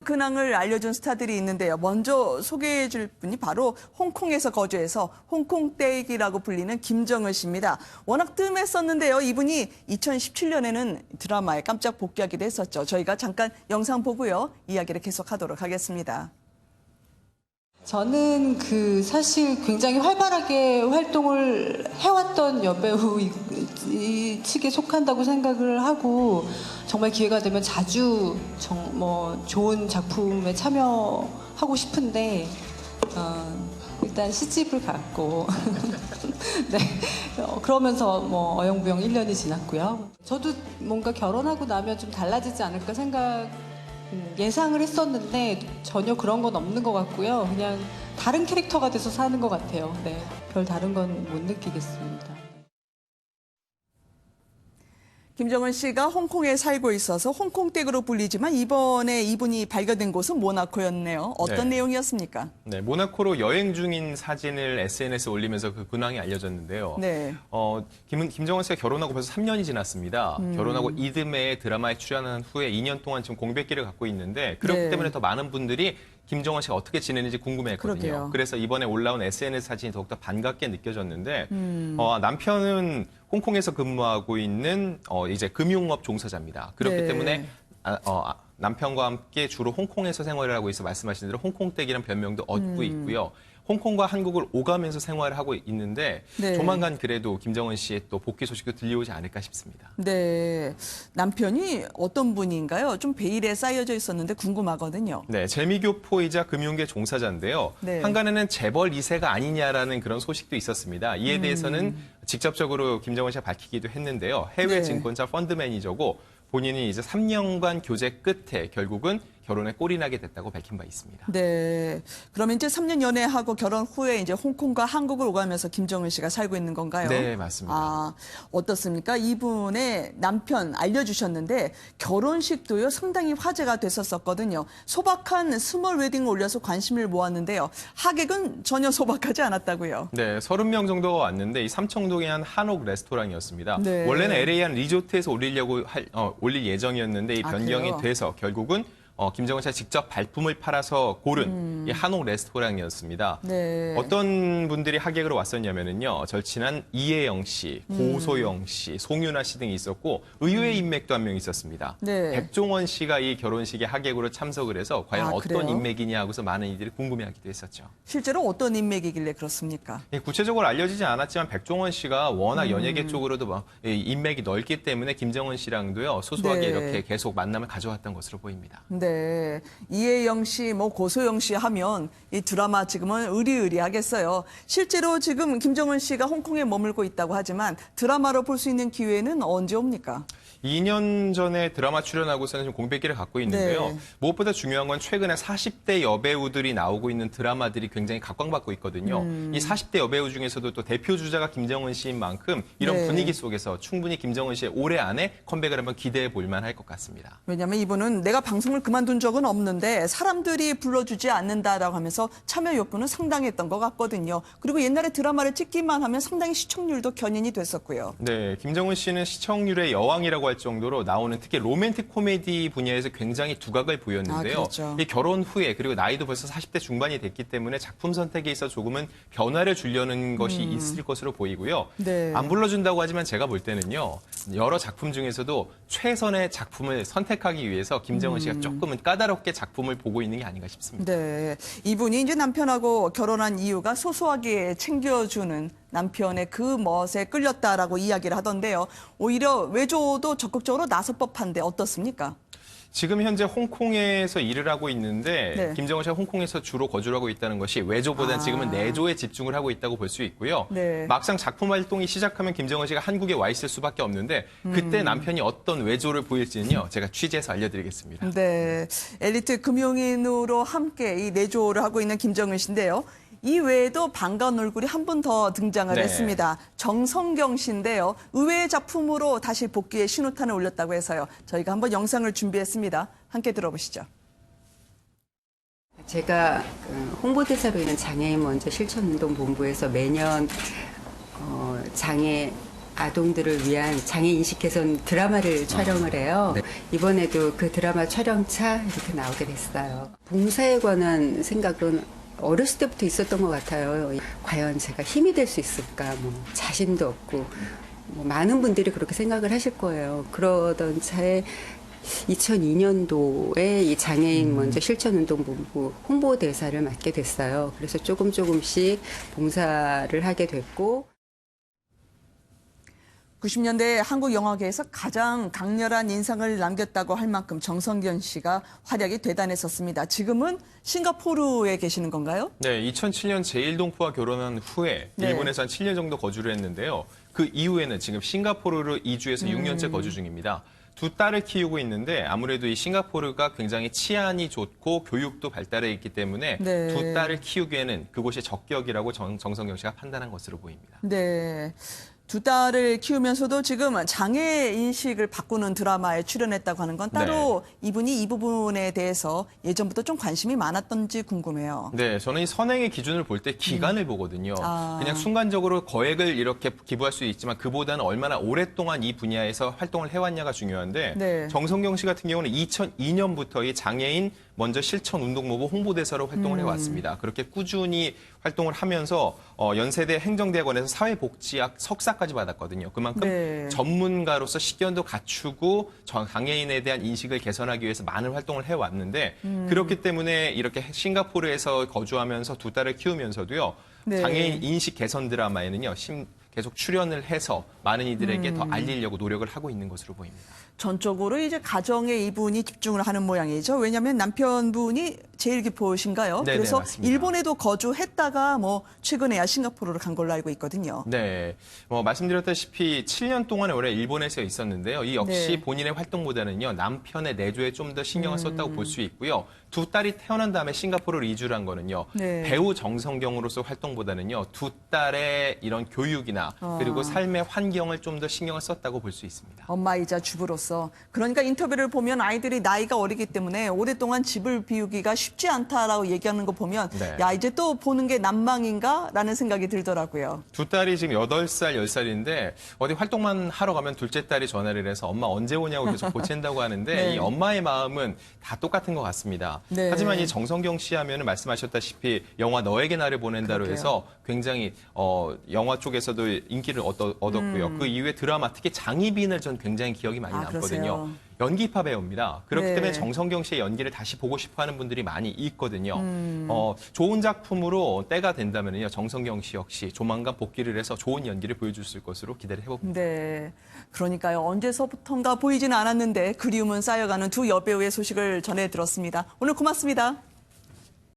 근황을 알려준 스타들이 있는데요. 먼저 소개해 줄 분이 바로 홍콩에서 거주해서 홍콩댁이라고 불리는 김정은 씨입니다. 워낙 뜸했었는데요. 이분이 2017년에는 드라마에 깜짝 복귀하기도 했었죠. 저희가 잠깐 영상 보고요. 이야기를 계속하도록 하겠습니다. 저는 사실 굉장히 활발하게 활동을 해왔던 여배우 이 측에 속한다고 생각을 하고 정말 기회가 되면 자주 좋은 작품에 참여하고 싶은데 일단 시집을 갔고 네 그러면서 어영부영 1년이 지났고요. 저도 뭔가 결혼하고 나면 좀 달라지지 않을까 예상을 했었는데 전혀 그런 건 없는 것 같고요. 그냥 다른 캐릭터가 돼서 사는 것 같아요. 네, 별 다른 건 못 느끼겠습니다. 김정은 씨가 홍콩에 살고 있어서 홍콩댁으로 불리지만 이번에 이분이 발견된 곳은 모나코였네요. 어떤 내용이었습니까? 네, 모나코로 여행 중인 사진을 SNS에 올리면서 그 근황이 알려졌는데요. 네. 김정은 씨가 결혼하고 벌써 3년이 지났습니다. 결혼하고 이듬해 드라마에 출연한 후에 2년 동안 지금 공백기를 갖고 있는데 그렇기 때문에 더 많은 분들이 김정은 씨가 어떻게 지내는지 궁금해했거든요. 그러게요. 그래서 이번에 올라온 SNS 사진이 더욱더 반갑게 느껴졌는데 남편은 홍콩에서 근무하고 있는 이제 금융업 종사자입니다. 그렇기 때문에 남편과 함께 주로 홍콩에서 생활을 하고 있어 말씀하신 대로 홍콩댁이라는 별명도 얻고 있고요. 홍콩과 한국을 오가면서 생활을 하고 있는데 조만간 그래도 김정은 씨의 또 복귀 소식도 들려오지 않을까 싶습니다. 네, 남편이 어떤 분인가요? 좀 베일에 쌓여져 있었는데 궁금하거든요. 네, 재미교포이자 금융계 종사자인데요. 한간에는 재벌 2세가 아니냐라는 그런 소식도 있었습니다. 이에 대해서는 직접적으로 김정은 씨가 밝히기도 했는데요. 해외 증권사 펀드 매니저고 본인이 이제 3년간 교제 끝에 결국은 결혼에 꼴이 나게 됐다고 밝힌 바 있습니다. 네. 그러면 이제 3년 연애하고 결혼 후에 이제 홍콩과 한국을 오가면서 김정은 씨가 살고 있는 건가요? 네, 맞습니다. 어떻습니까? 이분의 남편 알려주셨는데 결혼식도요 상당히 화제가 됐었거든요. 소박한 스몰 웨딩을 올려서 관심을 모았는데요. 하객은 전혀 소박하지 않았다고요. 네, 30명 정도가 왔는데 이 삼청동의 한 한옥 레스토랑이었습니다. 네. 원래는 LA 한 리조트에서 올릴 예정이었는데 이 변경이 그래요? 돼서 결국은 김정은 씨가 직접 발품을 팔아서 고른 이 한옥 레스토랑이었습니다. 네. 어떤 분들이 하객으로 왔었냐면요. 절친한 이혜영 씨, 고소영 씨, 송윤아 씨 등이 있었고 의외의 인맥도 한 명 있었습니다. 네. 백종원 씨가 이 결혼식에 하객으로 참석을 해서 과연 어떤 그래요? 인맥이냐 하고서 많은 이들이 궁금해하기도 했었죠. 실제로 어떤 인맥이길래 그렇습니까? 구체적으로 알려지지 않았지만 백종원 씨가 워낙 연예계 쪽으로도 인맥이 넓기 때문에 김정은 씨랑도요 소소하게 이렇게 계속 만남을 가져왔던 것으로 보입니다. 네, 이혜영 씨, 고소영 씨 하면 이 드라마 지금은 의리의리하겠어요. 실제로 지금 김정은 씨가 홍콩에 머물고 있다고 하지만 드라마로 볼 수 있는 기회는 언제 옵니까? 2년 전에 드라마 출연하고서는 지금 공백기를 갖고 있는데요. 무엇보다 중요한 건 최근에 40대 여배우들이 나오고 있는 드라마들이 굉장히 각광받고 있거든요. 이 40대 여배우 중에서도 또 대표 주자가 김정은 씨인 만큼 이런 분위기 속에서 충분히 김정은 씨의 올해 안에 컴백을 한번 기대해 볼 만할 것 같습니다. 왜냐하면 이분은 내가 방송을 그만둔 적은 없는데 사람들이 불러주지 않는다라고 하면서 참여 욕구는 상당했던 것 같거든요. 그리고 옛날에 드라마를 찍기만 하면 상당히 시청률도 견인이 됐었고요. 네, 김정은 씨는 시청률의 여왕이라고 할 정도로 나오는 특히 로맨틱 코미디 분야에서 굉장히 두각을 보였는데요. 그렇죠. 이 결혼 후에 그리고 나이도 벌써 40대 중반이 됐기 때문에 작품 선택에 있어 조금은 변화를 주려는 것이 있을 것으로 보이고요. 안 불러준다고 하지만 제가 볼 때는요. 여러 작품 중에서도 최선의 작품을 선택하기 위해서 김정은 씨가 조금은 까다롭게 작품을 보고 있는 게 아닌가 싶습니다. 네, 이분이 이제 남편하고 결혼한 이유가 소소하게 챙겨주는 남편의 그 멋에 끌렸다라고 이야기를 하던데요. 오히려 외조도 적극적으로 나설 법한데 어떻습니까? 지금 현재 홍콩에서 일을 하고 있는데 김정은 씨가 홍콩에서 주로 거주를 하고 있다는 것이 외조보다는 지금은 내조에 집중을 하고 있다고 볼 수 있고요. 막상 작품 활동이 시작하면 김정은 씨가 한국에 와 있을 수밖에 없는데 그때 남편이 어떤 외조를 보일지는요. 제가 취재해서 알려드리겠습니다. 네, 엘리트 금융인으로 함께 이 내조를 하고 있는 김정은 씨인데요. 이 외에도 반가운 얼굴이 한 분 더 등장을 했습니다. 정성경 씨인데요. 의외의 작품으로 다시 복귀의 신호탄을 올렸다고 해서요. 저희가 한번 영상을 준비했습니다. 함께 들어보시죠. 제가 홍보대사로 있는 장애인 먼저 실천운동본부에서 매년 장애 아동들을 위한 장애 인식 개선 드라마를 촬영을 해요. 이번에도 그 드라마 촬영차 이렇게 나오게 됐어요. 봉사에 관한 생각은 어렸을 때부터 있었던 것 같아요. 과연 제가 힘이 될 수 있을까? 뭐 자신도 없고 많은 분들이 그렇게 생각을 하실 거예요. 그러던 차에 2002년도에 이 장애인 먼저 실천운동본부 홍보대사를 맡게 됐어요. 그래서 조금씩 봉사를 하게 됐고 90년대 한국 영화계에서 가장 강렬한 인상을 남겼다고 할 만큼 정성균 씨가 활약이 대단했었습니다. 지금은 싱가포르에 계시는 건가요? 네, 2007년 제1동포와 결혼한 후에 네. 일본에서 한 7년 정도 거주를 했는데요. 그 이후에는 지금 싱가포르로 이주해서 6년째 거주 중입니다. 두 딸을 키우고 있는데 아무래도 이 싱가포르가 굉장히 치안이 좋고 교육도 발달해 있기 때문에 네. 두 딸을 키우기에는 그곳이 적격이라고 정성경 씨가 판단한 것으로 보입니다. 네. 두 딸을 키우면서도 지금 장애 인식을 바꾸는 드라마에 출연했다고 하는 건 따로 이분이 이 부분에 대해서 예전부터 좀 관심이 많았던지 궁금해요. 네, 저는 이 선행의 기준을 볼 때 기간을 보거든요. 그냥 순간적으로 거액을 이렇게 기부할 수 있지만 그보다는 얼마나 오랫동안 이 분야에서 활동을 해왔냐가 중요한데 네. 정성경 씨 같은 경우는 2002년부터 이 장애인 먼저 실천 운동본부 홍보대사로 활동을 해왔습니다. 그렇게 꾸준히 활동을 하면서 연세대 행정대학원에서 사회복지학 석사까지 받았거든요. 그만큼 네. 전문가로서 식견도 갖추고 장애인에 대한 인식을 개선하기 위해서 많은 활동을 해왔는데 그렇기 때문에 이렇게 싱가포르에서 거주하면서 두 딸을 키우면서도요. 네. 장애인 인식 개선 드라마에는요. 계속 출연을 해서 많은 이들에게 더 알리려고 노력을 하고 있는 것으로 보입니다. 전적으로 이제 가정에 이분이 집중을 하는 모양이죠. 왜냐하면 남편분이 제일 기포신가요? 네네, 그래서 맞습니다. 일본에도 거주했다가 뭐 최근에야 싱가포르를 간 걸로 알고 있거든요. 네, 말씀드렸다시피 7년 동안에 올해 일본에서 있었는데요. 이 역시 네. 본인의 활동보다는요 남편의 내조에 좀 더 신경을 썼다고 볼 수 있고요. 두 딸이 태어난 다음에 싱가포르를 이주를 한 거는요. 네. 배우 정성경으로서 활동보다는요 두 딸의 이런 교육이나 그리고 삶의 환경을 좀 더 신경을 썼다고 볼 수 있습니다. 엄마이자 주부로서. 그러니까 인터뷰를 보면 아이들이 나이가 어리기 때문에 오랫동안 집을 비우기가 쉽지 않다라고 얘기하는 거 보면 네. 야 이제 또 보는 게 난망인가라는 생각이 들더라고요. 두 딸이 지금 8살, 10살인데 어디 활동만 하러 가면 둘째 딸이 전화를 해서 엄마 언제 오냐고 계속 보챈다고 하는데 네. 이 엄마의 마음은 다 똑같은 것 같습니다. 네. 하지만 이 정성경 씨 하면은 말씀하셨다시피 영화 너에게 나를 보낸다로 그러게요. 해서 굉장히 영화 쪽에서도 인기를 얻었고요. 그 이후에 드라마 특히 장희빈을 전 굉장히 기억이 많이 남거든요. 그러세요. 연기파 배우입니다. 그렇기 네. 때문에 정성경 씨의 연기를 다시 보고 싶어하는 분들이 많이 있거든요. 좋은 작품으로 때가 된다면요, 정성경 씨 역시 조만간 복귀를 해서 좋은 연기를 보여줄 것으로 기대를 해봅니다. 네. 그러니까요. 언제서부턴가 보이지는 않았는데 그리움은 쌓여가는 두 여배우의 소식을 전해 들었습니다. 오늘 고맙습니다.